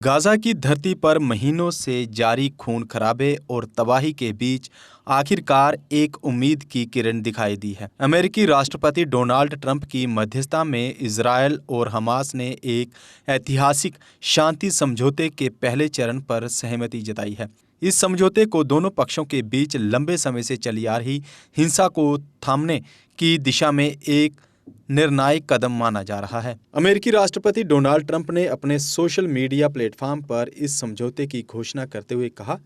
Gaza की धरती पर महीनों से जारी खून खराबे और तबाही के बीच आखिरकार एक उम्मीद की किरण दिखाई दी है। अमेरिकी राष्ट्रपति डोनाल्ड ट्रंप की मध्यस्थता में इजरायल और हमास ने एक ऐतिहासिक शांति समझौते के पहले चरण पर सहमति जताई है। इस समझौते को दोनों पक्षों के बीच लंबे समय से चली आ रही हिंसा को थामने की दिशा में एक निर्णायक कदम माना जा रहा है। अमेरिकी राष्ट्रपति डोनाल्ड ट्रंप ने अपने सोशल मीडिया प्लेटफॉर्म पर इस समझौते की घोषणा करते हुए कहा,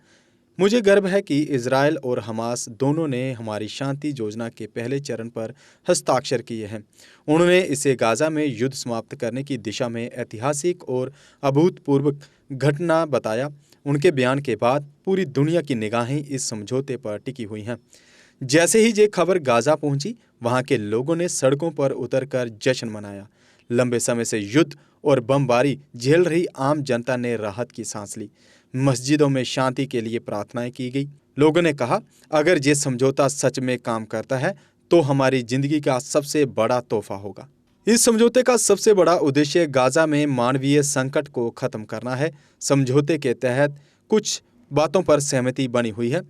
मुझे गर्व है कि इजरायल और हमास दोनों ने हमारी शांति योजना के पहले चरण पर हस्ताक्षर किए हैं। उन्होंने इसे गाजा में युद्ध समाप्त करने की दिशा में ऐतिहासिक और अभूतपूर्व घटना बताया। उनके बयान के बाद पूरी दुनिया की निगाहें इस समझौते पर टिकी हुई हैं। जैसे ही ये खबर गाजा पहुंची, वहां के लोगों ने सड़कों पर उतरकर जश्न मनाया। लंबे समय से युद्ध और बमबारी झेल रही आम जनता ने राहत की सांस ली। मस्जिदों में शांति के लिए प्रार्थनाएं की गई। लोगों ने कहा, अगर ये समझौता सच में काम करता है तो हमारी जिंदगी का सबसे बड़ा तोहफा होगा। इस समझौते का सबसे बड़ा उद्देश्य गाजा में मानवीय संकट को खत्म करना है। समझौते के तहत कुछ बातों पर सहमति बनी हुई है,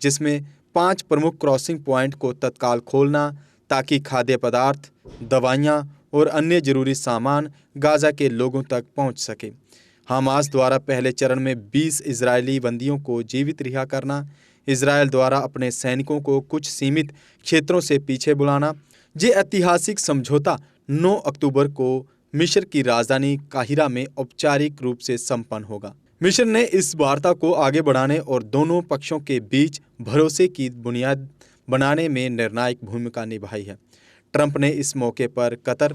जिसमें 5 प्रमुख क्रॉसिंग पॉइंट को तत्काल खोलना ताकि खाद्य पदार्थ, दवाइयाँ और अन्य जरूरी सामान गाजा के लोगों तक पहुंच सके। हमास द्वारा पहले चरण में 20 इजरायली बंदियों को जीवित रिहा करना, इजरायल द्वारा अपने सैनिकों को कुछ सीमित क्षेत्रों से पीछे बुलाना। ये ऐतिहासिक समझौता 9 अक्टूबर को मिस्र की राजधानी काहिरा में औपचारिक रूप से संपन्न होगा। मिस्र ने इस वार्ता को आगे बढ़ाने और दोनों पक्षों के बीच भरोसे की बुनियाद बनाने में निर्णायक भूमिका निभाई है। ट्रंप ने इस मौके पर कतर,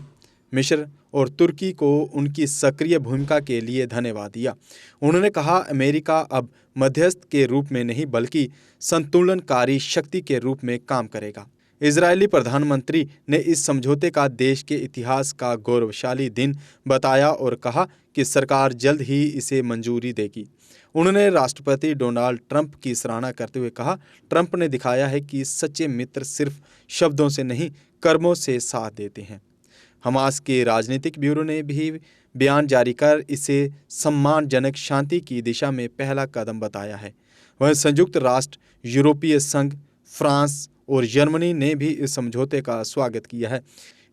मिस्र और तुर्की को उनकी सक्रिय भूमिका के लिए धन्यवाद दिया। उन्होंने कहा, अमेरिका अब मध्यस्थ के रूप में नहीं बल्कि संतुलनकारी शक्ति के रूप में काम करेगा। इजरायली प्रधानमंत्री ने इस समझौते का देश के इतिहास का गौरवशाली दिन बताया और कहा कि सरकार जल्द ही इसे मंजूरी देगी। उन्होंने राष्ट्रपति डोनाल्ड ट्रंप की सराहना करते हुए कहा, ट्रंप ने दिखाया है कि सच्चे मित्र सिर्फ शब्दों से नहीं, कर्मों से साथ देते हैं। हमास के राजनीतिक ब्यूरो ने भी बयान जारी कर इसे सम्मानजनक शांति की दिशा में पहला कदम बताया है। वह संयुक्त राष्ट्र, यूरोपीय संघ, फ्रांस और जर्मनी ने भी इस समझौते का स्वागत किया है।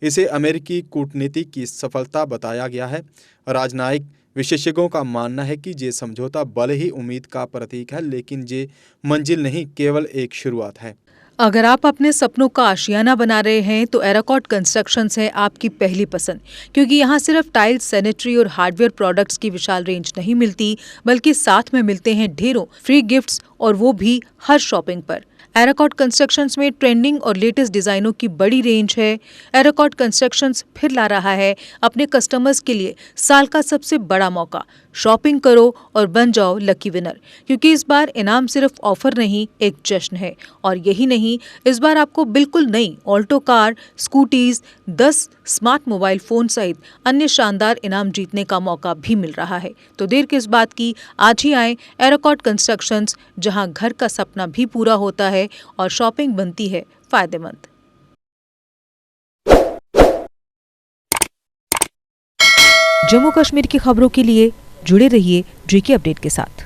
इसे अमेरिकी कूटनीति की सफलता बताया गया है। राजनयिक विशेषज्ञों का मानना है कि ये समझौता भले ही उम्मीद का प्रतीक है, लेकिन ये मंजिल नहीं, केवल एक शुरुआत है। अगर आप अपने सपनों का आशियाना बना रहे हैं तो एराकॉट कंस्ट्रक्शंस है आपकी पहली पसंद, क्योंकि यहाँ सिर्फ टाइल्स, सैनिटरी और हार्डवेयर प्रोडक्ट्स की विशाल रेंज नहीं मिलती, बल्कि साथ में मिलते हैं ढेरों फ्री गिफ्ट्स, और वो भी हर शॉपिंग पर। एराकॉट कंस्ट्रक्शंस में ट्रेंडिंग और लेटेस्ट डिजाइनों की बड़ी रेंज है। एराकॉट कंस्ट्रक्शंस फिर ला रहा है अपने कस्टमर्स के लिए साल का सबसे बड़ा मौका। शॉपिंग करो और बन जाओ लकी विनर, क्योंकि इस बार इनाम सिर्फ ऑफर नहीं, एक जश्न है। और यही नहीं, इस बार आपको बिल्कुल नई Alto car, scooties, 10 smart mobile phone सहित अन्य शानदार इनाम जीतने का मौका भी मिल रहा है। तो देर किस बात की, आज ही आए एराकॉट कंस्ट्रक्शंस, जहां घर का सपना भी पूरा होता है और शॉपिंग बनती है फायदेमंद। जम्मू कश्मीर की खबरों के लिए जुड़े रहिए JK अपडेट के साथ।